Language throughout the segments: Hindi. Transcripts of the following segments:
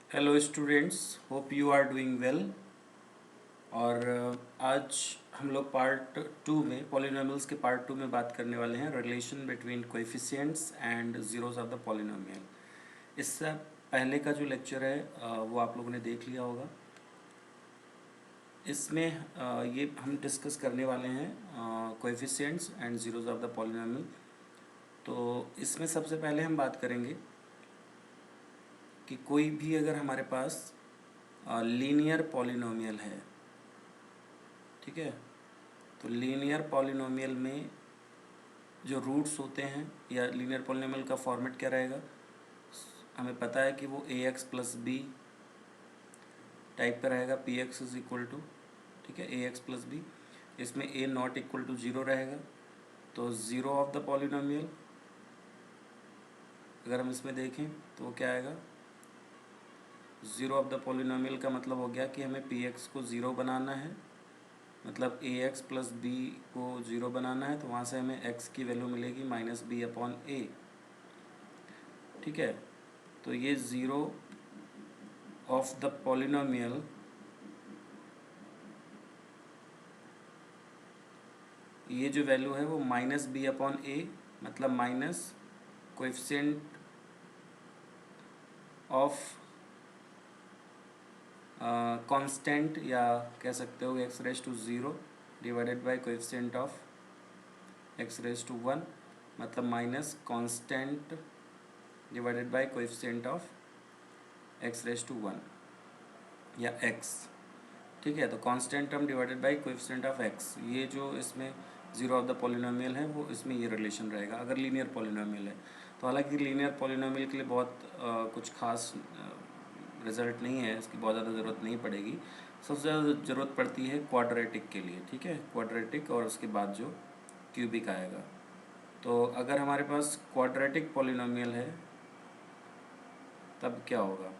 Hello students, hope you are doing well. और आज हम लोग पार्ट टू में पॉलिनोमियल्स के पार्ट टू में बात करने वाले हैं relation between coefficients and zeros of the polynomial. इससे पहले का जो लेक्चर है वो आप लोगों ने देख लिया होगा। इसमें ये हम डिस्कस करने वाले हैं coefficients and zeros of the polynomial. तो इसमें सबसे पहले हम बात करेंगे कि कोई भी अगर हमारे पास लीनियर पॉलिनोमियल है, ठीक है, तो लीनियर पॉलिनोमियल में जो रूट्स होते हैं या लीनियर पॉलिनोमियल का फॉर्मेट क्या रहेगा, हमें पता है कि वो A x plus B type का रहेगा। P x is equal to, ठीक है, ए एक्स प्लस बी। इसमें A not equal to zero रहेगा। तो ज़ीरो ऑफ द पॉलिनोमियल अगर हम इसमें देखें तो वो क्या आएगा, ज़ीरो ऑफ द पॉलिनोमियल का मतलब हो गया कि हमें पी एक्स को ज़ीरो बनाना है, मतलब ए एक्स प्लस बी को ज़ीरो बनाना है। तो वहाँ से हमें एक्स की वैल्यू मिलेगी माइनस बी अपॉन ए, ठीक है। तो ये ज़ीरो ऑफ द पॉलिनोमियल ये जो वैल्यू है वो माइनस बी अपॉन ए, मतलब माइनस कोएफिशिएंट ऑफ कांस्टेंट, या कह सकते हो x raise to zero divided by coefficient of x raise to one, मतलब minus constant divided by coefficient of x raise to one या एक्स, ठीक है। तो constant term divided by coefficient of x, ये जो इसमें ज़ीरो ऑफ द पॉलिनोमियल है वो इसमें ये रिलेशन रहेगा अगर लीनियर पॉलिनोमियल है। तो हालांकि लीनियर पॉलिनोमियल के लिए बहुत कुछ खास रिजल्ट नहीं है, इसकी बहुत ज़्यादा ज़रूरत नहीं पड़ेगी। सबसे ज़्यादा ज़रूरत पड़ती है क्वाड्रेटिक के लिए, ठीक है, क्वाड्रेटिक और उसके बाद जो क्यूबिक आएगा। तो अगर हमारे पास क्वाड्रेटिक पॉलिनोमियल है तब क्या होगा,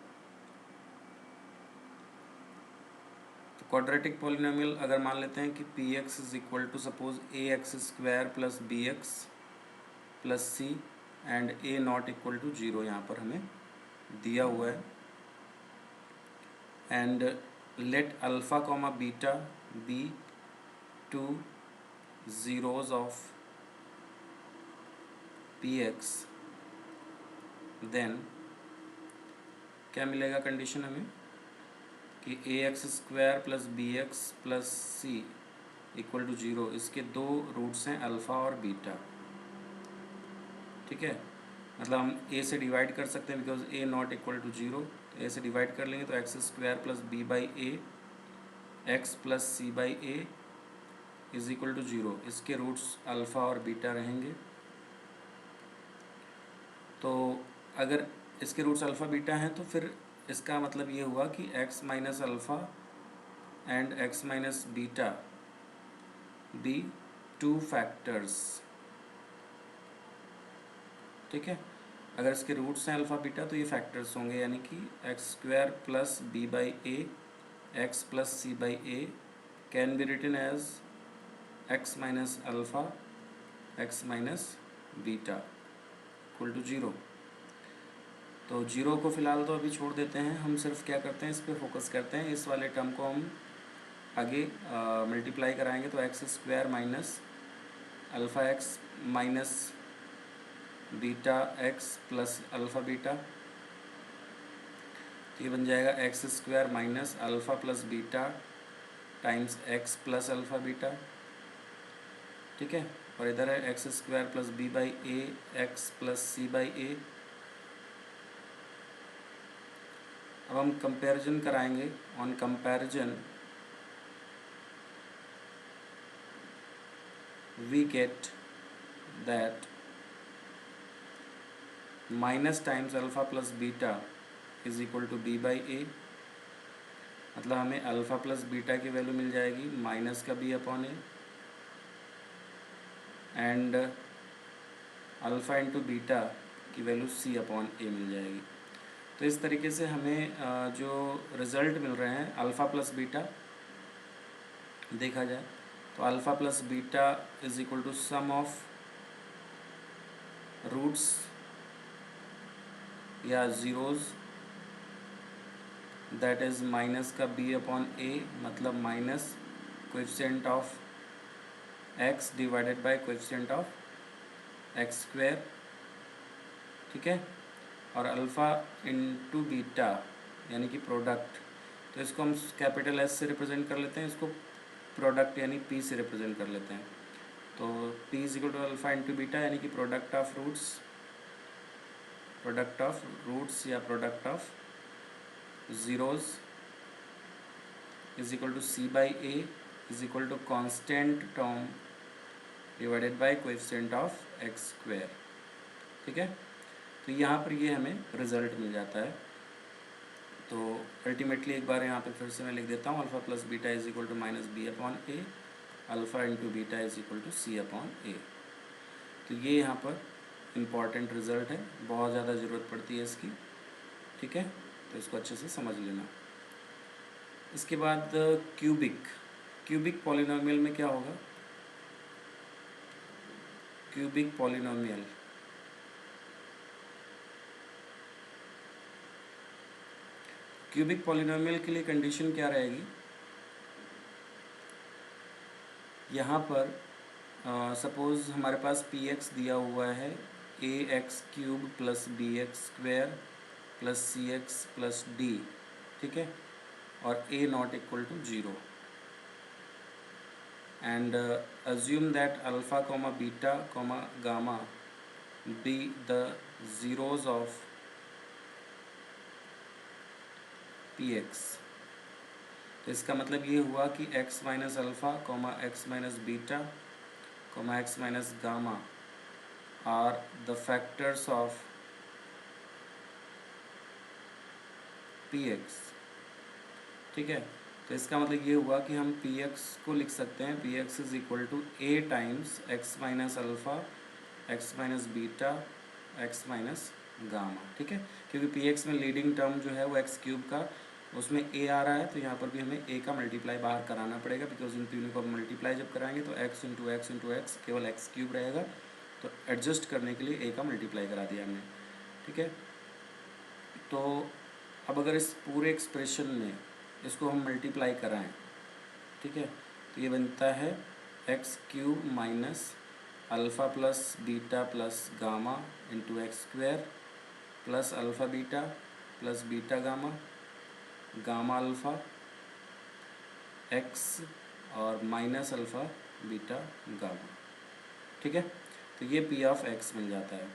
क्वाड्रेटिक पॉलिनोमियल अगर मान लेते हैं कि p x is equal to suppose a x square plus b x plus c and a not equal to zero, यहाँ पर हमें दिया हुआ है। And let alpha comma beta be two zeros of p x, then क्या मिलेगा कंडीशन हमें कि a x square plus b x plus c equal to zero, इसके दो रूट्स हैं अल्फ़ा और बीटा, ठीक है। मतलब हम ए से डिवाइड कर सकते हैं because A not equal to zero. तो ए से डिवाइड कर लेंगे तो x square plus B by A x plus C by A is equal to zero, इसके रूट्स अल्फ़ा और बीटा रहेंगे। तो अगर इसके रूट्स अल्फ़ा बीटा हैं तो फिर इसका मतलब ये हुआ कि X minus alpha and X minus beta be two factors, ठीक है। अगर इसके रूट्स हैं अल्फ़ा बीटा तो ये फैक्टर्स होंगे, यानी कि X square plus B by A x plus C by A can be written as X minus alpha x minus beta equal to zero. तो जीरो को फ़िलहाल तो अभी छोड़ देते हैं, हम सिर्फ क्या करते हैं, इस पर फोकस करते हैं। इस वाले टर्म को हम आगे मल्टीप्लाई कराएंगे तो x square minus alpha x minus beta x plus alpha beta, तो ये बन जाएगा x square minus alpha plus beta times x plus alpha beta, ठीक है। और इधर है x square plus B by A x plus C by a. अब हम कंपैरिजन कराएंगे। On comparison we get that minus times alpha plus beta is equal to b by a, मतलब हमें अल्फ़ा प्लस बीटा की वैल्यू मिल जाएगी माइनस का B upon A and alpha into beta की वैल्यू सी अपॉन ए मिल जाएगी। तो इस तरीके से हमें जो रिज़ल्ट मिल रहे हैं अल्फ़ा प्लस बीटा देखा जाए तो alpha plus beta is equal to sum of roots या ज़ीरोज़ दैट इज़ माइनस का b अपॉन a, मतलब minus coefficient of x divided by coefficient of x square, ठीक है। और अल्फ़ा इंटू बीटा यानी कि प्रोडक्ट, तो इसको हम कैपिटल S से रिप्रेजेंट कर लेते हैं, इसको प्रोडक्ट यानी P से रिप्रेजेंट कर लेते हैं। तो P is equal to alpha into beta यानी कि प्रोडक्ट ऑफ रूट्स या product of zeros is equal to C by A is equal to constant term divided by coefficient of x square, ठीक है। तो यहाँ पर ये हमें रिजल्ट मिल जाता है। तो अल्टीमेटली एक बार यहाँ पे फिर से मैं लिख देता हूँ, alpha plus beta is equal to minus B upon A, alpha into beta is equal to C upon a. तो ये यहाँ पर इम्पॉर्टेंट रिजल्ट है, बहुत ज़्यादा ज़रूरत पड़ती है इसकी, ठीक है। तो इसको अच्छे से समझ लेना। इसके बाद क्यूबिक पॉलिनोमियल में क्या होगा, क्यूबिक पॉलिनोमियल के लिए कंडीशन क्या रहेगी, यहाँ पर सपोज़ हमारे पास पी एक्स दिया हुआ है ए x cube plus b x square plus c x plus d, ठीक है, और a not equal to 0 and assume that alpha comma beta comma gamma be the zeros of p x. तो इसका मतलब ये हुआ कि x minus alpha comma x minus beta comma x minus gamma are the factors of p x, ठीक है। तो इसका मतलब ये हुआ कि हम पी एक्स को लिख सकते हैं, P x is equal to A times X minus alpha x minus beta X minus gamma, ठीक है। क्योंकि पी एक्स में लीडिंग टर्म जो है वो एक्स क्यूब का, उसमें ए आ रहा है, तो यहाँ पर भी हमें ए का मल्टीप्लाई बाहर कराना पड़ेगा, बिकॉज इन तीनों को मल्टीप्लाई जब कराएंगे तो एक्स इंटू एक्स केवल एक्स क्यूब रहेगा, तो एडजस्ट करने के लिए ए का मल्टीप्लाई करा दिया हमने, ठीक है। तो अब अगर इस पूरे एक्सप्रेशन में इसको हम मल्टीप्लाई कराएं, ठीक है, तो ये बनता है x cube minus alpha plus beta plus gamma into x square plus alpha beta plus beta gamma gamma alpha x और माइनस अल्फ़ा बीटा गामा, ठीक है। तो ये पी ऑफ एक्स मिल जाता है।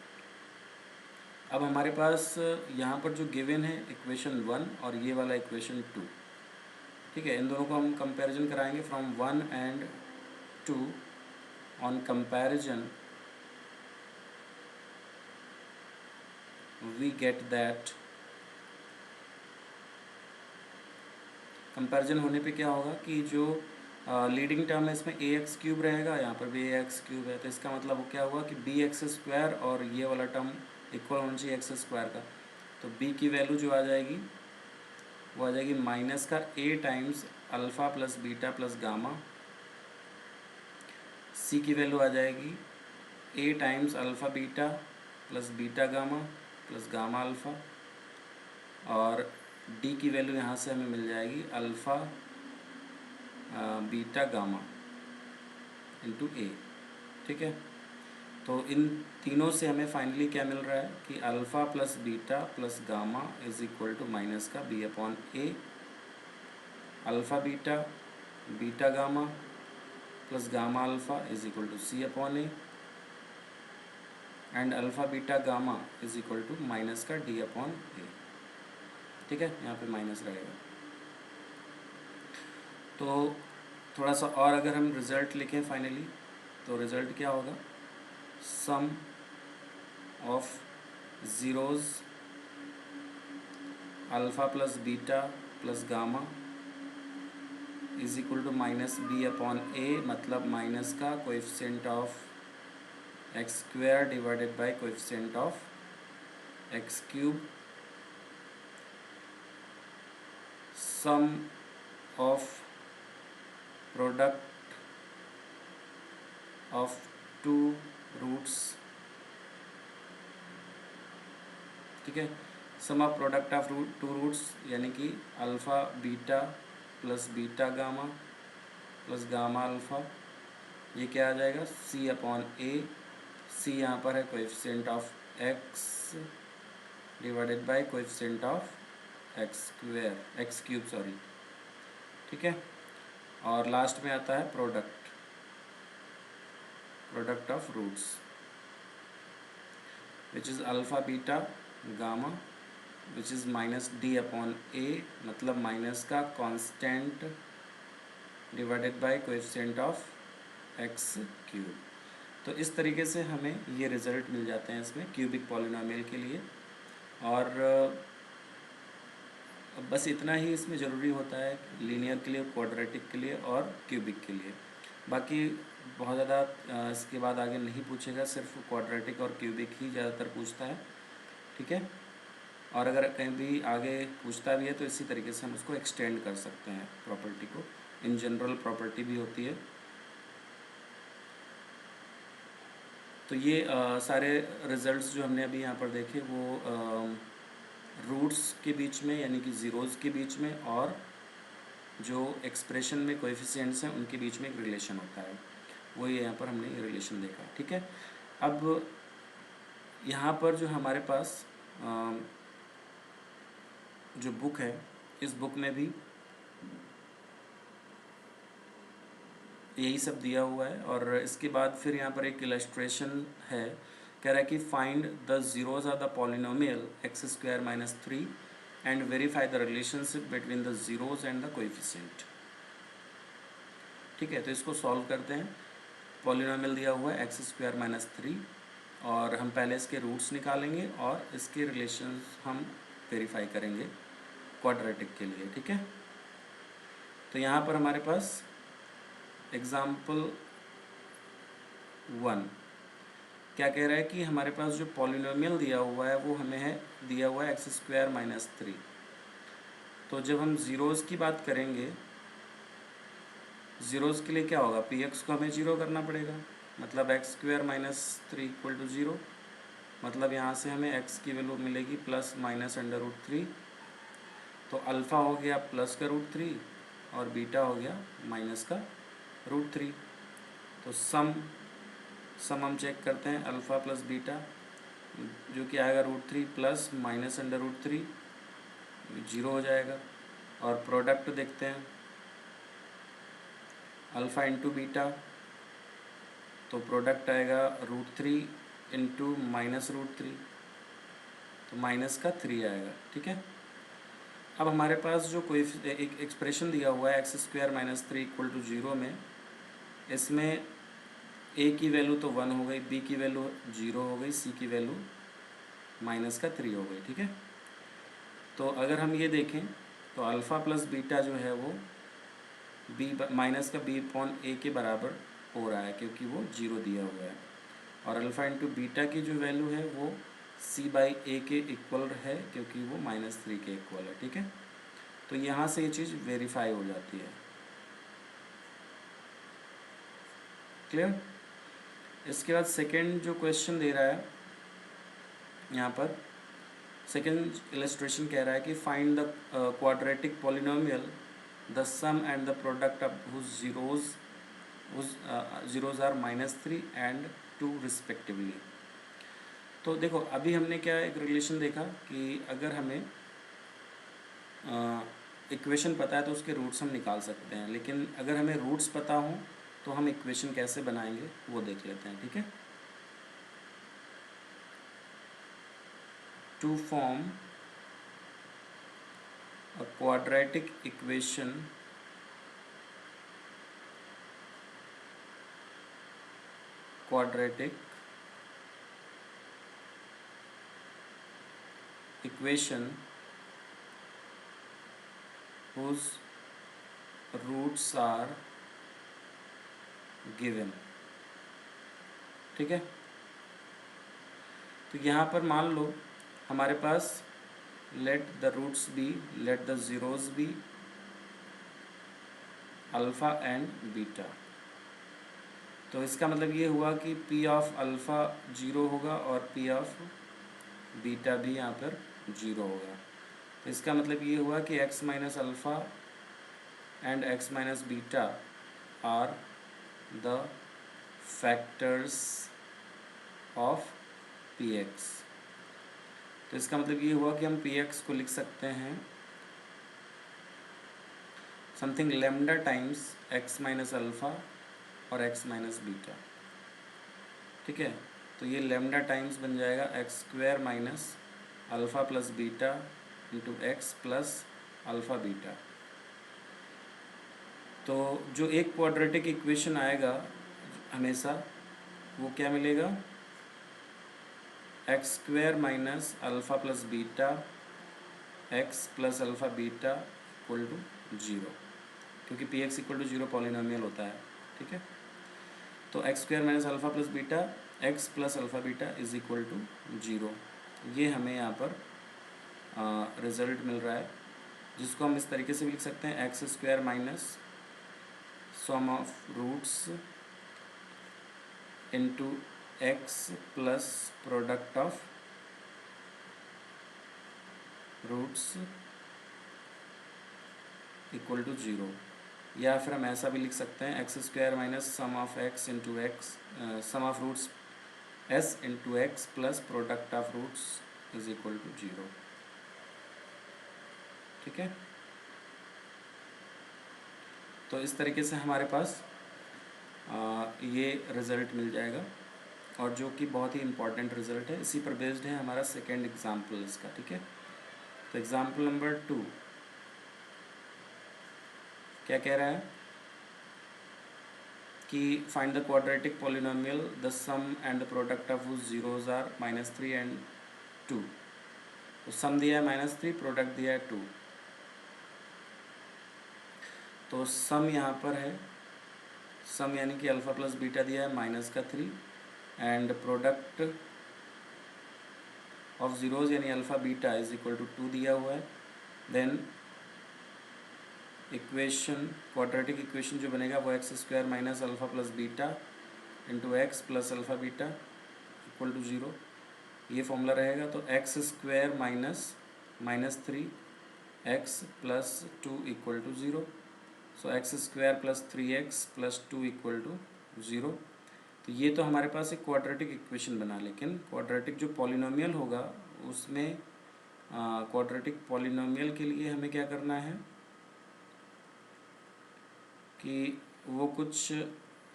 अब हमारे पास यहाँ पर जो गिवन है इक्वेशन 1 और ये वाला इक्वेशन 2, ठीक है, इन दोनों को हम कंपैरिजन कराएंगे from 1 and 2। On comparison we get that, comparison होने पे क्या होगा कि जो लीडिंग टर्म है इसमें ए एक्स क्यूब रहेगा, यहाँ पर भी ए एक्स क्यूब है, तो इसका मतलब वो क्या हुआ कि बी एक्स स्क्वायर और ये वाला टर्म इक्वल होना चाहिए एक्स स्क्वायर का। तो बी की वैल्यू जो आ जाएगी वो आ जाएगी माइनस का a times alpha plus beta plus gamma, c की वैल्यू आ जाएगी a times alpha beta plus beta gamma plus gamma alpha, और डी की वैल्यू यहाँ से हमें मिल जाएगी alpha beta gamma into a, ठीक है। तो इन तीनों से हमें फाइनली क्या मिल रहा है कि alpha plus beta plus gamma is equal to minus का B upon A, alpha beta beta gamma plus gamma alpha is equal to C upon A, and alpha beta gamma is equal to minus का डी अपॉन ए, ठीक है, यहाँ पे माइनस रहेगा। तो थोड़ा सा और अगर हम रिज़ल्ट लिखें फाइनली, तो रिज़ल्ट क्या होगा, sum of zeros alpha plus beta plus gamma is equal to minus B upon A, मतलब माइनस का coefficient of x square divided by coefficient of x cube, sum of product of two roots, ठीक है, sum of product of two roots यानी कि alpha beta plus beta gamma plus gamma alpha, ये क्या आ जाएगा सी अपॉन ए। सी यहाँ पर है coefficient of x divided by coefficient of x cube sorry, ठीक है। और लास्ट में आता है product of roots which is alpha beta gamma which is minus D upon A, मतलब माइनस का constant divided by coefficient of x cube. तो इस तरीके से हमें ये रिज़ल्ट मिल जाते हैं इसमें क्यूबिक पॉलिनोमियल के लिए। और बस इतना ही इसमें ज़रूरी होता है लीनियर के लिए, क्वाड्रेटिक के लिए और क्यूबिक के लिए। बाकी बहुत ज़्यादा इसके बाद आगे नहीं पूछेगा, सिर्फ क्वाड्रेटिक और क्यूबिक ही ज़्यादातर पूछता है, ठीक है। और अगर कहीं भी आगे पूछता भी है तो इसी तरीके से हम उसको एक्सटेंड कर सकते हैं प्रॉपर्टी को। इन जनरल प्रॉपर्टी भी होती है। तो ये सारे रिजल्ट्स जो हमने अभी यहाँ पर देखे वो रूट्स के बीच में यानी कि ज़ीरोज़ के बीच में और जो एक्सप्रेशन में कोएफिशिएंट्स हैं उनके बीच में एक रिलेशन होता है, वो ये यहाँ पर हमने ये रिलेशन देखा, ठीक है। अब यहाँ पर जो हमारे पास जो बुक है, इस बुक में भी यही सब दिया हुआ है। और इसके बाद फिर यहाँ पर एक इलस्ट्रेशन है, कह रहा है कि find the zeros are the polynomial X square minus 3 and verify the relationship between the zeros and the coefficient, ठीक है। तो इसको सॉल्व करते हैं। पॉलिनोमियल दिया हुआ है एक्स स्क्वायर माइनस 3 और हम पहले इसके रूट्स निकालेंगे और इसके रिलेशंस हम वेरीफाई करेंगे क्वाड्रेटिक के लिए, ठीक है। तो यहाँ पर हमारे पास एग्जाम्पल 1 क्या कह रहा है कि हमारे पास जो पॉलिनोमियल दिया हुआ है वो हमें है दिया हुआ है एक्स स्क्वायर माइनस 3। तो जब हम ज़ीरोज़ की बात करेंगे, ज़ीरोज़ के लिए क्या होगा, पी एक्स को हमें ज़ीरो करना पड़ेगा, मतलब X square minus 3 equal to 0, मतलब यहाँ से हमें एक्स की वैल्यू मिलेगी प्लस माइनस अंडर रूट 3। तो अल्फ़ा हो गया प्लस का रूट 3 और बीटा हो गया माइनस का रूट 3। तो सम हम चेक करते हैं, अल्फ़ा प्लस बीटा जो कि आएगा root 3 plus minus under root 3 0 हो जाएगा। और प्रोडक्ट देखते हैं, अल्फ़ा इंटू बीटा, तो प्रोडक्ट आएगा रूट 3 इंटू माइनस रूट 3, तो माइनस का 3 आएगा, ठीक है। अब हमारे पास जो कोई एक एक्सप्रेशन दिया हुआ है x square minus 3 equal to 0 में, इसमें ए की वैल्यू तो 1 हो गई, बी की वैल्यू 0 हो गई, सी की वैल्यू माइनस का 3 हो गई, ठीक है। तो अगर हम ये देखें तो अल्फ़ा प्लस बीटा जो है वो बी माइनस का बी अपॉन ए के बराबर हो रहा है क्योंकि वो 0 दिया हुआ है। और अल्फ़ा इंटू बीटा की जो वैल्यू है वो सी बाई ए के इक्वल है क्योंकि वो -3 के इक्वल है, ठीक है। तो यहाँ से ये चीज़ वेरीफाई हो जाती है, क्लियर। इसके बाद सेकेंड जो क्वेश्चन दे रहा है यहाँ पर, सेकेंड इलस्ट्रेशन कह रहा है कि find the quadratic polynomial the sum and the product of whose zeros are -3 and 2 respectively. तो देखो अभी हमने क्या एक रिलेशन देखा कि अगर हमें इक्वेशन पता है तो उसके रूट्स हम निकाल सकते हैं, लेकिन अगर हमें रूट्स पता हों तो हम इक्वेशन कैसे बनाएंगे वो देख लेते हैं, ठीक है। To form a quadratic equation whose roots are given, ठीक है। तो यहाँ पर मान लो हमारे पास let the roots be, let the zeros be alpha and beta. तो इसका मतलब ये हुआ कि पी ऑफ अल्फ़ा 0 होगा और पी ऑफ बीटा भी यहाँ पर 0 होगा। तो इसका मतलब ये हुआ कि x minus alpha and x minus beta are the factors of px। तो इसका मतलब ये हुआ कि हम px को लिख सकते हैं something lambda times x minus alpha और x माइनस बीटा। ठीक है, तो ये लेमडा टाइम्स बन जाएगा x square minus alpha plus beta into x plus alpha beta. तो जो एक क्वाड्रेटिक इक्वेशन आएगा हमेशा वो क्या मिलेगा, x square minus alpha plus beta x plus alpha beta equal to 0, क्योंकि P x equal to 0 polynomial होता है। ठीक है, तो x square minus alpha plus beta x plus alpha beta is equal to 0। ये हमें यहाँ पर रिज़ल्ट मिल रहा है, जिसको हम इस तरीके से भी लिख सकते हैं x square minus sum of roots into x plus product of roots equal to 0। या फिर हम ऐसा भी लिख सकते हैं x square minus sum of x into x, sum of roots s into x plus product of roots is equal to 0। ठीक है, तो इस तरीके से हमारे पास ये रिज़ल्ट मिल जाएगा, और जो कि बहुत ही इम्पॉर्टेंट रिज़ल्ट है। इसी पर बेस्ड है हमारा सेकेंड एग्जाम्पल इसका। ठीक है, तो एग्जाम्पल नंबर 2 क्या कह रहा है कि find the quadratic polynomial the sum and the product of whose zeros are -3 and 2। तो सम दिया है -3, प्रोडक्ट दिया है 2। तो सम यहाँ पर है, सम यानी कि अल्फ़ा प्लस बीटा दिया है -3 एंड प्रोडक्ट ऑफ ज़ीरोज़ यानी alpha beta is equal to 2 दिया हुआ है। देन इक्वेशन, क्वाड्रेटिक इक्वेशन जो बनेगा वो x square minus alpha plus beta into x plus alpha beta equal to 0, ये फॉर्मूला रहेगा। तो x square minus 3 x plus 2 equal to 0। So x square plus 3x plus 2 equal to 0। तो ये तो हमारे पास एक क्वाड्रेटिक इक्वेशन बना, लेकिन क्वाड्रेटिक जो पॉलिनोमियल होगा उसमें क्वाड्रेटिक पॉलिनोमियल के लिए हमें क्या करना है कि वो कुछ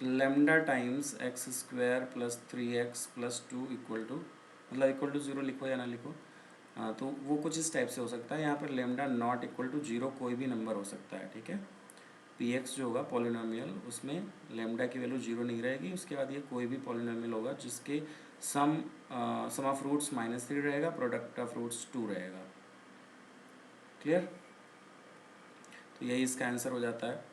lambda times x square plus 3x plus 2 equal to, मतलब इक्वल टू 0 लिखो या ना लिखो, तो वो कुछ इस टाइप से हो सकता है। यहाँ पर लेमडा नॉट इक्वल टू 0 कोई भी नंबर हो सकता है। ठीक है, पी एक्स जो होगा पॉलिनोमियल उसमें लेमडा की वैल्यू 0 नहीं रहेगी। उसके बाद ये कोई भी पॉलिनोमियल होगा जिसके सम ऑफ रूट्स -3 रहेगा, प्रोडक्ट ऑफ रूट्स 2 रहेगा। क्लियर, तो यही इसका आंसर हो जाता है।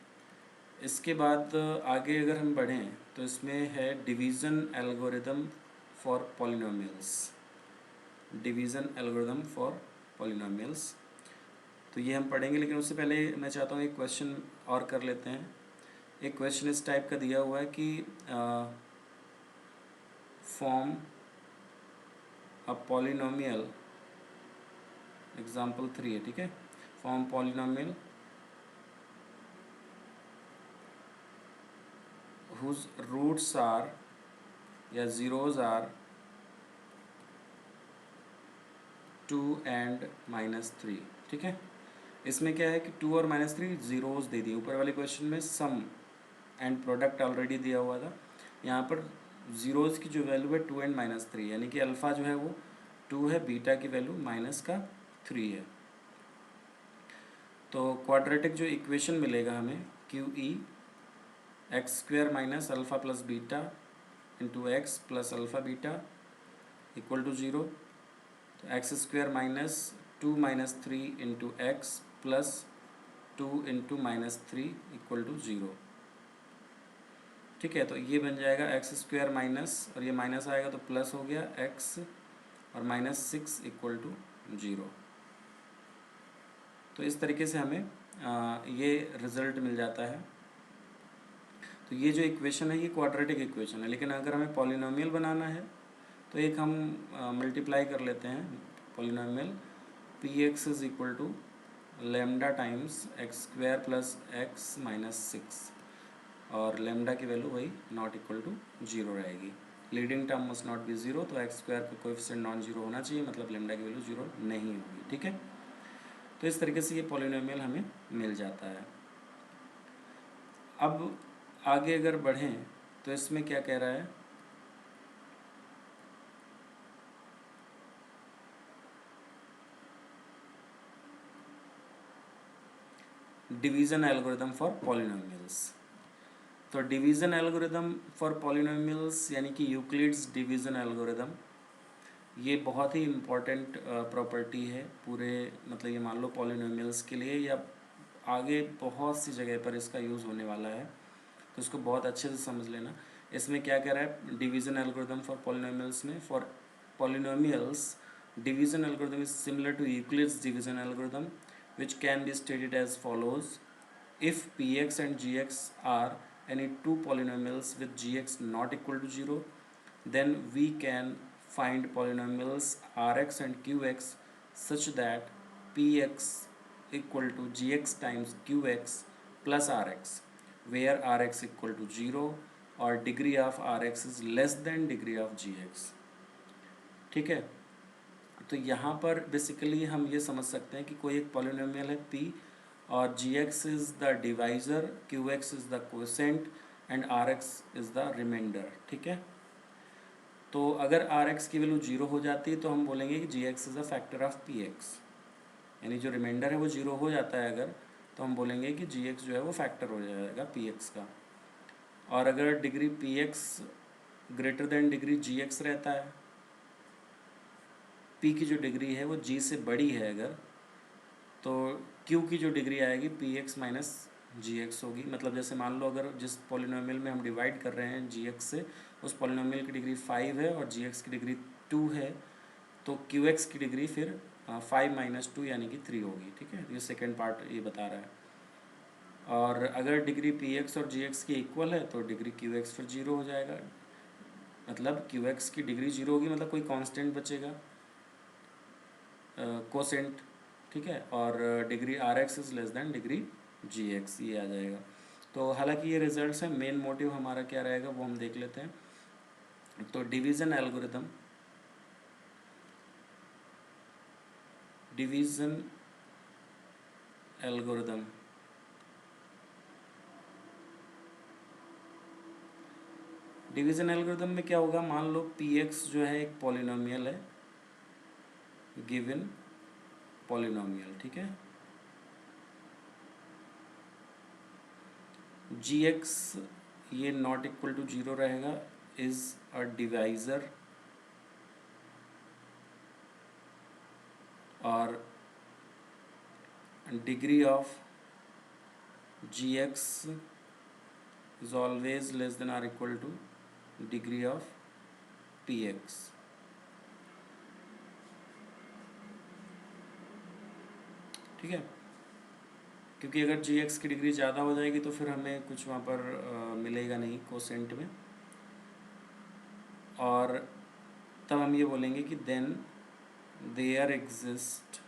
इसके बाद आगे अगर हम बढ़ें तो इसमें है division algorithm for polynomials, division algorithm for polynomials. तो ये हम पढ़ेंगे, लेकिन उससे पहले मैं चाहता हूँ एक क्वेश्चन और कर लेते हैं। एक क्वेश्चन इस टाइप का दिया हुआ है कि फॉर्म अ पॉलिनोमियल, एग्जाम्पल 3 है। ठीक है, form polynomial whose roots are या ज़ीरोज़ आर 2 एंड -3। ठीक है, इसमें क्या है कि 2 और -3 ज़ीरोज़ दे दिए। ऊपर वाले क्वेश्चन में सम एंड प्रोडक्ट ऑलरेडी दिया हुआ था। यहाँ पर ज़ीरोज़ की जो वैल्यू है 2 एंड -3, यानी कि अल्फ़ा जो है वो 2 है, बीटा की वैल्यू -3 है। तो क्वाड्रेटिक जो इक्वेशन मिलेगा हमें q e x square minus alpha plus beta into x plus alpha beta equal to 0। तो x square minus 2 -3 into x plus 2 into -3 equal to 0। ठीक है, तो ये बन जाएगा एक्स स्क्वायर माइनस, और ये माइनस आएगा तो प्लस हो गया एक्स और -6 इक्वल टू 0। तो इस तरीके से हमें ये रिज़ल्ट मिल जाता है। तो ये जो इक्वेशन है ये क्वाड्रेटिक इक्वेशन है, लेकिन अगर हमें पॉलिनोमियल बनाना है तो एक हम मल्टीप्लाई कर लेते हैं polynomial p x is equal to lambda times x square plus x minus 6, और लेमडा की वैल्यू वही नॉट इक्वल टू 0 रहेगी। Leading term must not be 0, तो एक्स स्क्वायर का कोएफिशिएंट नॉन जीरो होना चाहिए, मतलब लेमडा की वैल्यू 0 नहीं होगी। ठीक है, तो इस तरीके से ये पॉलिनोमियल हमें मिल जाता है। अब आगे अगर बढ़ें तो इसमें क्या कह रहा है, डिवीजन एल्गोरिथम फॉर पॉलिनोमियल्स। तो डिवीजन एल्गोरिथम फॉर पॉलिनोमियल्स यानी कि यूक्लिड्स डिवीजन एल्गोरिथम, ये बहुत ही इम्पॉर्टेंट प्रॉपर्टी है पूरे, मतलब ये मान लो पॉलिनोमियल्स के लिए या आगे बहुत सी जगह पर इसका यूज़ होने वाला है, तो इसको बहुत अच्छे से समझ लेना। इसमें क्या कह रहा है डिवीजन एल्गोरिथम फॉर पॉलिनोमियल्स में, for polynomials division algorithm is similar to Euclid's division algorithm which can be stated as follows: if px and gx are any two polynomials with gx not equal to 0, then we can find polynomials rx and qx such that px equal to gx times qx plus rx, where rx equal to 0 or degree of rx is less than degree of gx। ठीक है, तो यहाँ पर बेसिकली हम ये समझ सकते हैं कि कोई एक पॉलिनोमियल है p और gx is the divisor, qx is the quotient and rx is the remainder. ठीक है, तो अगर rx की वैल्यू 0 हो जाती है तो हम बोलेंगे कि gx is a factor of px, यानी जो रिमाइंडर है वो 0 हो जाता है अगर, तो हम बोलेंगे कि gx जो है वो फैक्टर हो जाएगा px का। और अगर degree px greater than degree gx रहता है, p की जो डिग्री है वो g से बड़ी है अगर, तो q की जो डिग्री आएगी px माइनस gx होगी। मतलब जैसे मान लो अगर जिस पॉलिनोमियल में हम डिवाइड कर रहे हैं gx से, उस पॉलिनोमियल की डिग्री 5 है और gx की डिग्री 2 है, तो qx की डिग्री फिर 5 माइनस 2 यानी कि 3 होगी। ठीक है, ये सेकेंड पार्ट ये बता रहा है। और अगर डिग्री px और gx की इक्वल है तो डिग्री qx फिर 0 हो जाएगा, मतलब qx की डिग्री 0 होगी, मतलब कोई कांस्टेंट बचेगा कोसेंट। ठीक है, और degree r x is less than degree g x, ये आ जाएगा। तो हालांकि ये रिजल्ट्स हैं, मेन मोटिव हमारा क्या रहेगा वो हम देख लेते हैं। तो division algorithm, division algorithm division algorithm में क्या होगा, मान लो पी एक्स जो है एक पॉलिनोमियल है, गिवन पॉलिनोमियल। ठीक है, जी एक्स ये नॉट इक्वल टू 0 रहेगा, इज़ अ डिवाइज़र, और degree of g x is always less than or equal to degree of px। ठीक है, क्योंकि अगर gx की डिग्री ज़्यादा हो जाएगी तो फिर हमें कुछ वहाँ पर मिलेगा नहीं कोसेंट में, और तब हम ये बोलेंगे कि then there exist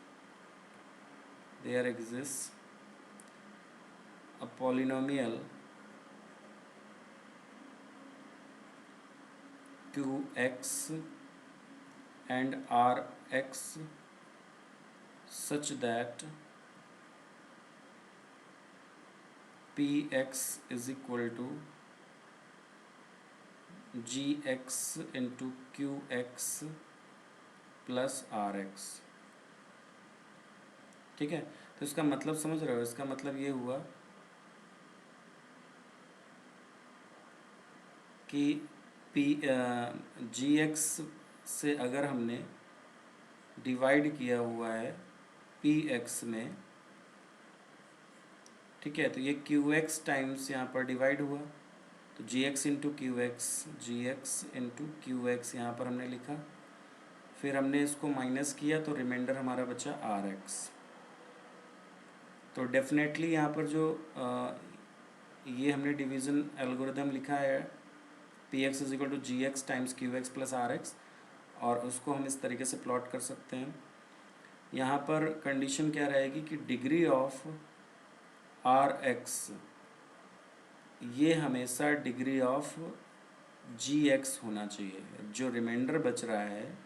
a polynomial qx and rx such that px is equal to gx into qx plus rx। ठीक है, तो इसका मतलब समझ रहे हो, इसका मतलब ये हुआ कि जी एक्स से अगर हमने डिवाइड किया हुआ है पी एक्स में, ठीक है, तो ये क्यू एक्स टाइम्स यहाँ पर डिवाइड हुआ, तो जी एक्स इंटू क्यू एक्स यहाँ पर हमने लिखा, फिर हमने इसको माइनस किया तो रिमाइंडर हमारा बचा आर एक्स। तो डेफिनेटली यहाँ पर जो ये हमने डिवीज़न एल्गोरिथम लिखा है p x is equal to g x times q x plus r x, और उसको हम इस तरीके से प्लॉट कर सकते हैं यहाँ पर कंडीशन क्या रहेगी कि डिग्री ऑफ आर एक्स ये हमेशा डिग्री ऑफ जी एक्स होना चाहिए। जो रिमाइंडर बच रहा है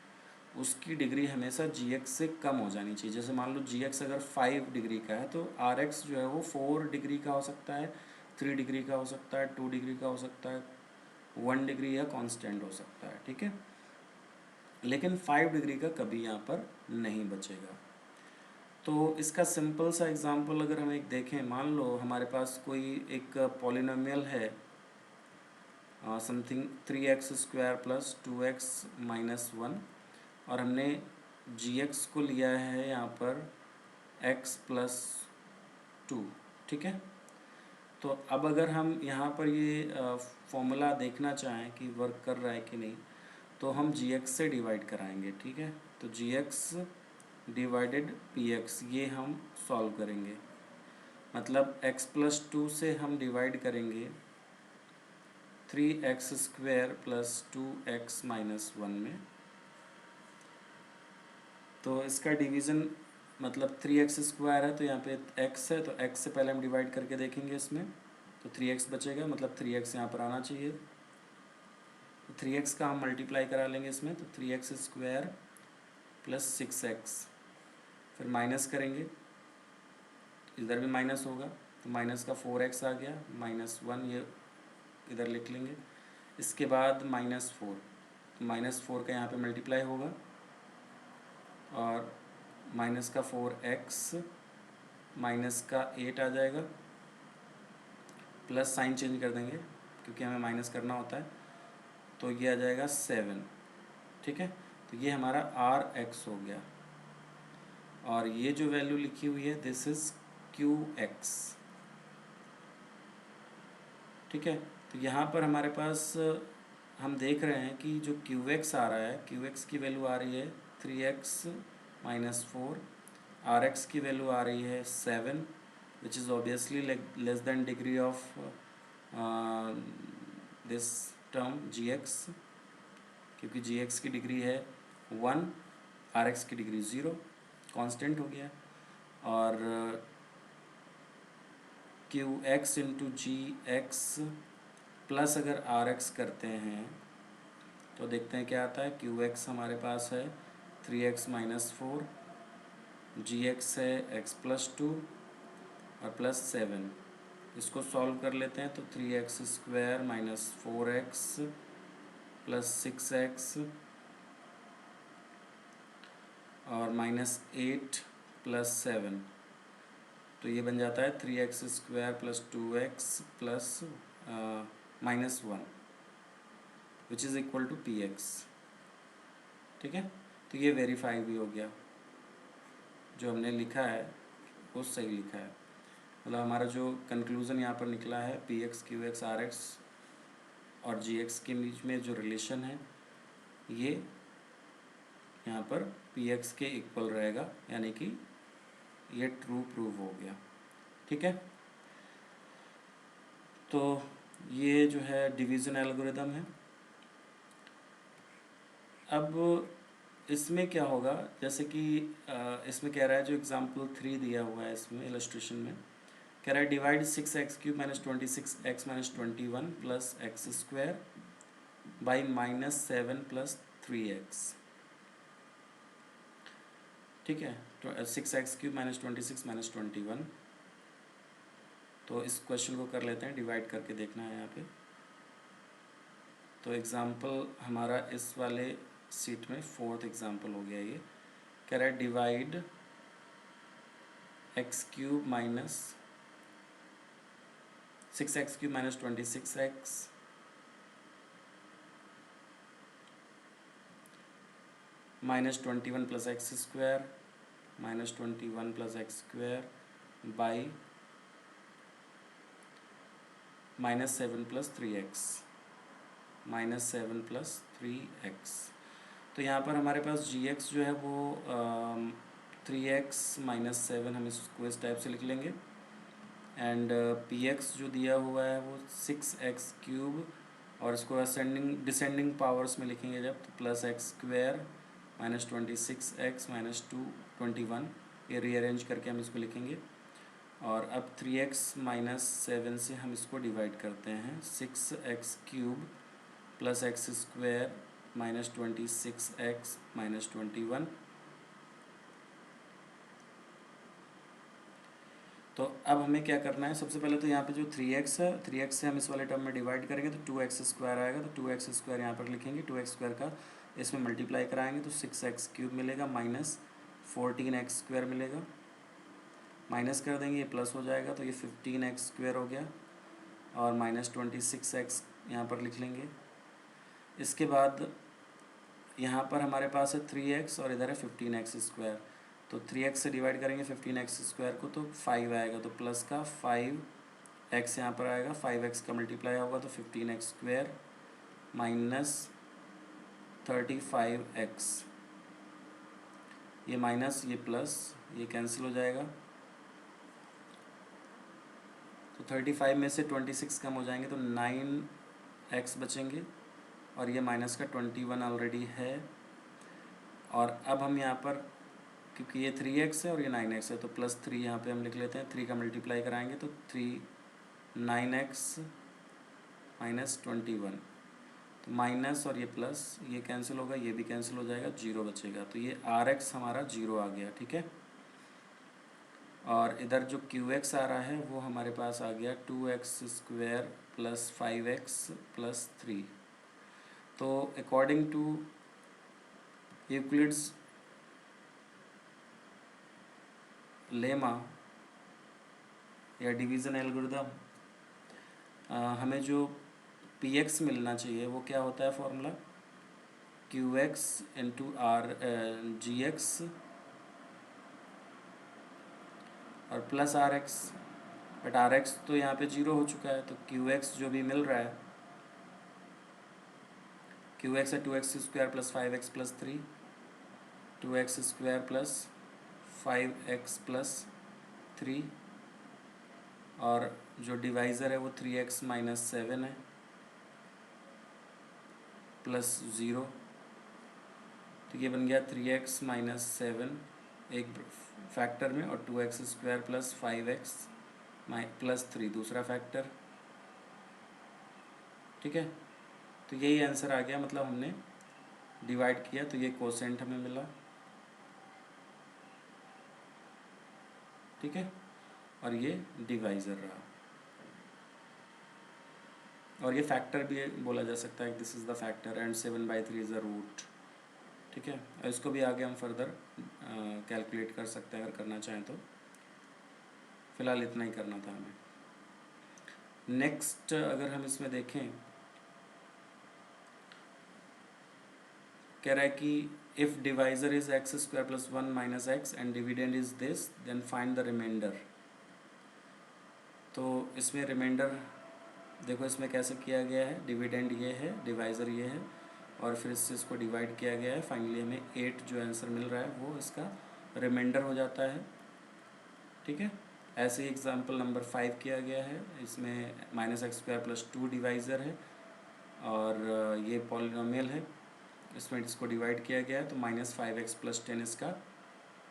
उसकी डिग्री हमेशा जी एक्स से कम हो जानी चाहिए। जैसे मान लो जी एक्स अगर 5 डिग्री का है तो आर एक्स जो है वो 4 डिग्री का हो सकता है, 3 डिग्री का हो सकता है, 2 डिग्री का हो सकता है, 1 डिग्री या कांस्टेंट हो सकता है, ठीक है। लेकिन 5 डिग्री का कभी यहाँ पर नहीं बचेगा। तो इसका सिंपल सा एग्जांपल अगर हम एक देखें, मान लो हमारे पास कोई एक पॉलिनोमियल है something 3x² plus 2x minus 1 और हमने gx को लिया है यहाँ पर x प्लस 2, ठीक है। तो अब अगर हम यहाँ पर ये फॉर्मूला देखना चाहें कि वर्क कर रहा है कि नहीं, तो हम gx से डिवाइड कराएंगे, ठीक है। तो gx डिवाइडेड px ये हम सॉल्व करेंगे। मतलब x प्लस 2 से हम डिवाइड करेंगे 3x² प्लस 2x माइनस 1 में। तो इसका डिवीज़न मतलब 3x² है तो यहाँ पे x है, तो x से पहले हम डिवाइड करके देखेंगे इसमें, तो 3x बचेगा, मतलब 3x यहाँ पर आना चाहिए। तो 3x का हम मल्टीप्लाई करा लेंगे इसमें, तो 3x² प्लस 6x, फिर माइनस करेंगे, इधर भी माइनस होगा तो माइनस का 4x आ गया, माइनस 1 ये इधर लिख लेंगे। इसके बाद -4, तो -4 का यहाँ पे मल्टीप्लाई होगा और माइनस का 4x माइनस का 8 आ जाएगा, प्लस साइन चेंज कर देंगे क्योंकि हमें माइनस करना होता है, तो ये आ जाएगा 7, ठीक है। तो ये हमारा आर एक्स हो गया और ये जो वैल्यू लिखी हुई है दिस इज़ क्यू एक्स, ठीक है। तो यहाँ पर हमारे पास हम देख रहे हैं कि जो क्यू एक्स आ रहा है, क्यू एक्स की वैल्यू आ रही है 3x माइनस 4, आर एक्स की वैल्यू आ रही है 7 which is obviously less than degree of this term g x, क्योंकि जी एक्स की डिग्री है 1, आर एक्स की डिग्री 0, कांस्टेंट हो गया। और q x into g x plus अगर आर एक्स करते हैं तो देखते हैं क्या आता है। क्यू एक्स हमारे पास है 3x माइनस 4, जी एक्स है x प्लस 2 और प्लस 7। इसको सॉल्व कर लेते हैं तो 3x² minus 4x plus 6x और -8 प्लस 7, तो ये बन जाता है 3x² plus 2x plus -1 which is equal to px, ठीक है। तो ये वेरीफाई भी हो गया, जो हमने लिखा है वो सही लिखा है। मतलब हमारा जो कंक्लूज़न यहाँ पर निकला है px qx rx और gx के बीच में जो रिलेशन है ये यहाँ पर px के इक्वल रहेगा, यानी कि ये ट्रू प्रूव हो गया, ठीक है। तो ये जो है डिवीज़न एल्गोरिदम है। अब इसमें क्या होगा, जैसे कि इसमें कह रहा है जो एग्जांपल 3 दिया हुआ है इसमें इलस्ट्रेशन में, कह रहा है divide 6x³ minus 26x minus 21 plus x² by -7 plus 3x, ठीक है। 6x³ माइनस 26 माइनस 21, तो इस क्वेश्चन को कर लेते हैं, डिवाइड करके देखना है यहाँ पे। तो एग्ज़ाम्पल हमारा इस वाले सीट में 4th एग्ज़ाम्पल हो गया। ये कह रहा है divide x³ minus 6x³ minus 26x minus 21 plus x² minus 21 plus x² by -7 plus 3x -7 plus 3x। तो यहाँ पर हमारे पास gx जो है वो 3x माइनस 7, हम इसको इस टाइप से लिख लेंगे, एंड px जो दिया हुआ है वो 6x³ और इसको असेंडिंग डिसेंडिंग पावर्स में लिखेंगे जब, तो plus x² minus 26x minus 2 21, ये रीअरेंज करके हम इसको लिखेंगे। और अब 3x माइनस 7 से हम इसको डिवाइड करते हैं। 6x³ plus x square minus 26x minus 21। तो अब हमें क्या करना है, सबसे पहले तो यहाँ पे जो 3x है, 3x से हम इस वाले टर्म में डिवाइड करेंगे तो 2x² आएगा, तो 2x² यहाँ पर लिखेंगे। 2x² का इसमें मल्टीप्लाई कराएंगे तो 6x³ मिलेगा माइनस 14x² मिलेगा। माइनस कर देंगे, ये प्लस हो जाएगा तो ये 15x² हो गया और माइनस 26x यहाँ पर लिख लेंगे। इसके बाद यहाँ पर हमारे पास है 3x और इधर है 15x²। तो 3x से डिवाइड करेंगे 15x² को तो 5 आएगा, तो प्लस का 5x यहाँ पर आएगा। 5x का मल्टीप्लाई होगा तो 15x² माइनस 35x, ये माइनस ये प्लस ये कैंसिल हो जाएगा। तो 35 में से 26 कम हो जाएंगे तो 9x बचेंगे और ये माइनस का 21 ऑलरेडी है। और अब हम यहाँ पर क्योंकि ये 3x है और ये 9x है तो प्लस 3 यहाँ पे हम लिख लेते हैं। 3 का मल्टीप्लाई कराएंगे तो 9x माइनस 21, तो माइनस और ये प्लस ये कैंसिल होगा, ये भी कैंसिल हो जाएगा, 0 बचेगा। तो ये rx हमारा 0 आ गया, ठीक है। और इधर जो qx आ रहा है वो हमारे पास आ गया 2x² प्लस 5x प्लस 3। तो अकॉर्डिंग टू यूक्लिड्स लेमा या डिवीज़न एल्गोरिथम, हमें जो px मिलना चाहिए वो क्या होता है फॉर्मूला, qx इंटू gx और प्लस rx। बट rx तो यहाँ पे 0 हो चुका है, तो qx जो भी मिल रहा है, qx है 2x² plus 5x plus 3, 2x² plus 5x plus 3 और जो डिवाइज़र है वो 3x माइनस 7 है प्लस 0। तो ये बन गया 3x माइनस 7 एक फैक्टर में और 2x² प्लस 5x प्लस 3 दूसरा फैक्टर, ठीक है। तो यही आंसर आ गया, मतलब हमने डिवाइड किया तो ये कोसेंट हमें मिला, ठीक है। और ये डिवाइज़र रहा और ये फैक्टर भी बोला जा सकता है, this is the factor and 7/3 is the root, ठीक है। और इसको भी आगे हम फर्दर कैलकुलेट कर सकते हैं अगर करना चाहें तो। फ़िलहाल इतना ही करना था हमें। नेक्स्ट अगर हम इसमें देखें, कह रहा है कि if divisor is x² plus 1 minus x and dividend is this then find the remainder. तो इसमें रिमाइंडर देखो इसमें कैसे किया गया है, डिविडेंड ये है, डिवाइज़र ये है और फिर इससे इसको डिवाइड किया गया है। फाइनली हमें 8 जो आंसर मिल रहा है वो इसका रिमाइंडर हो जाता है, ठीक है। ऐसे ही एग्जाम्पल नंबर 5 किया गया है, इसमें -x² प्लस 2 डिवाइज़र है और ये पॉलिनोमियल है, इसमें इसको डिवाइड किया गया है तो -5x प्लस 10 इसका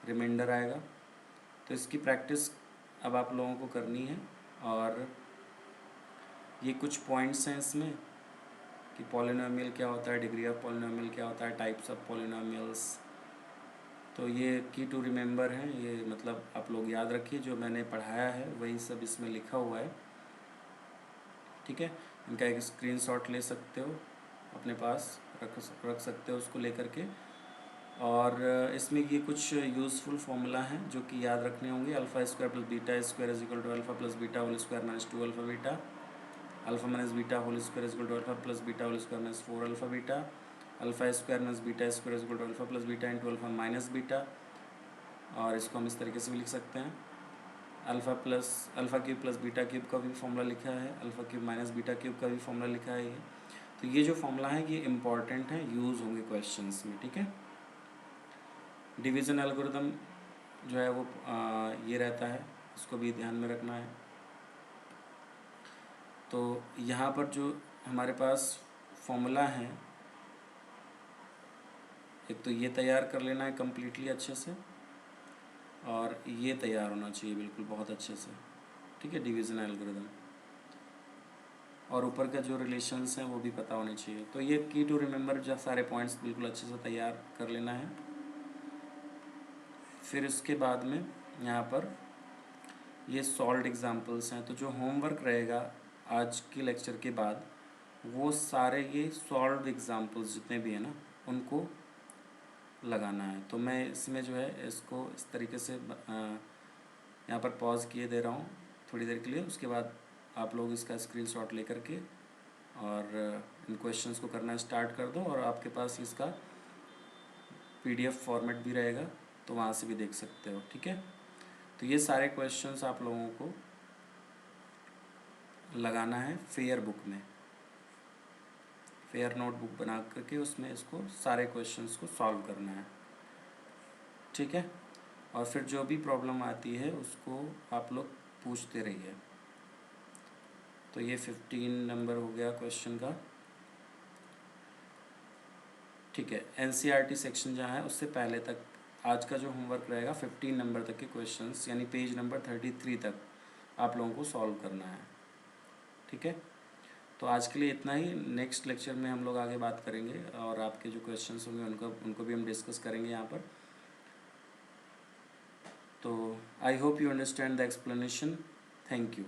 रिमाइंडर आएगा। तो इसकी प्रैक्टिस अब आप लोगों को करनी है और ये कुछ पॉइंट्स हैं इसमें कि पॉलिनोमियल क्या होता है, डिग्री ऑफ पॉलिनोमियल क्या होता है, टाइप्स ऑफ पॉलिनोमियल्स। तो ये की टू रिमेंबर हैं, ये मतलब आप लोग याद रखिए, जो मैंने पढ़ाया है वही सब इसमें लिखा हुआ है, ठीक है। इनका एक स्क्रीनशॉट ले सकते हो, अपने पास रख सकते हो उसको लेकर के। और इसमें ये कुछ यूज़फुल फार्मूला हैं जो कि याद रखने होंगे। α² plus β² is equal to α plus beta whole square minus 2α beta, alpha minus beta whole square is equal to alpha plus beta whole square minus 4α beta, α² minus β² is equal to alpha plus beta into alpha minus beta. और इसको हम इस तरीके से भी लिख सकते हैं, α³ प्लस β³ का भी फॉर्मूला लिखा है, α³ माइनस β³ का भी फॉर्मूला लिखा है ये। तो ये जो फॉर्मूला है ये इम्पॉर्टेंट है, यूज़ होंगे क्वेश्चंस में, ठीक है। डिवीज़न एल्गोरिथम जो है वो ये रहता है, इसको भी ध्यान में रखना है। तो यहाँ पर जो हमारे पास फॉर्मूला है, एक तो ये तैयार कर लेना है कम्प्लीटली अच्छे से, और ये तैयार होना चाहिए बिल्कुल बहुत अच्छे से, ठीक है, डिवीज़न एल्गोरिदम, और ऊपर का जो रिलेशंस हैं वो भी पता होने चाहिए। तो ये की टू रिमेंबर जो सारे पॉइंट्स बिल्कुल अच्छे से तैयार कर लेना है। फिर इसके बाद में यहाँ पर ये सॉल्व्ड एग्जांपल्स हैं, तो जो होमवर्क रहेगा आज के लेक्चर के बाद वो सारे ये सॉल्व्ड एग्जांपल्स जितने भी हैं ना उनको लगाना है। तो मैं इसमें जो है इसको इस तरीके से यहाँ पर पॉज किए दे रहा हूँ थोड़ी देर के लिए, उसके बाद आप लोग इसका स्क्रीनशॉट लेकर के और इन क्वेश्चंस को करना स्टार्ट कर दो, और आपके पास इसका पीडीएफ फॉर्मेट भी रहेगा तो वहाँ से भी देख सकते हो, ठीक है। तो ये सारे क्वेश्चंस आप लोगों को लगाना है फेयर बुक में, फेयर नोटबुक बना करके उसमें इसको सारे क्वेश्चंस को सॉल्व करना है, ठीक है। और फिर जो भी प्रॉब्लम आती है उसको आप लोग पूछते रहिए। तो ये 15 नंबर हो गया क्वेश्चन का, ठीक है। एनसीईआरटी सेक्शन जहाँ है उससे पहले तक आज का जो होमवर्क रहेगा 15 नंबर तक के क्वेश्चंस यानी पेज नंबर 33 तक आप लोगों को सॉल्व करना है, ठीक है। तो आज के लिए इतना ही, नेक्स्ट लेक्चर में हम लोग आगे बात करेंगे और आपके जो क्वेश्चंस होंगे उनको भी हम डिस्कस करेंगे यहाँ पर। तो I hope you understand the explanation, thank you.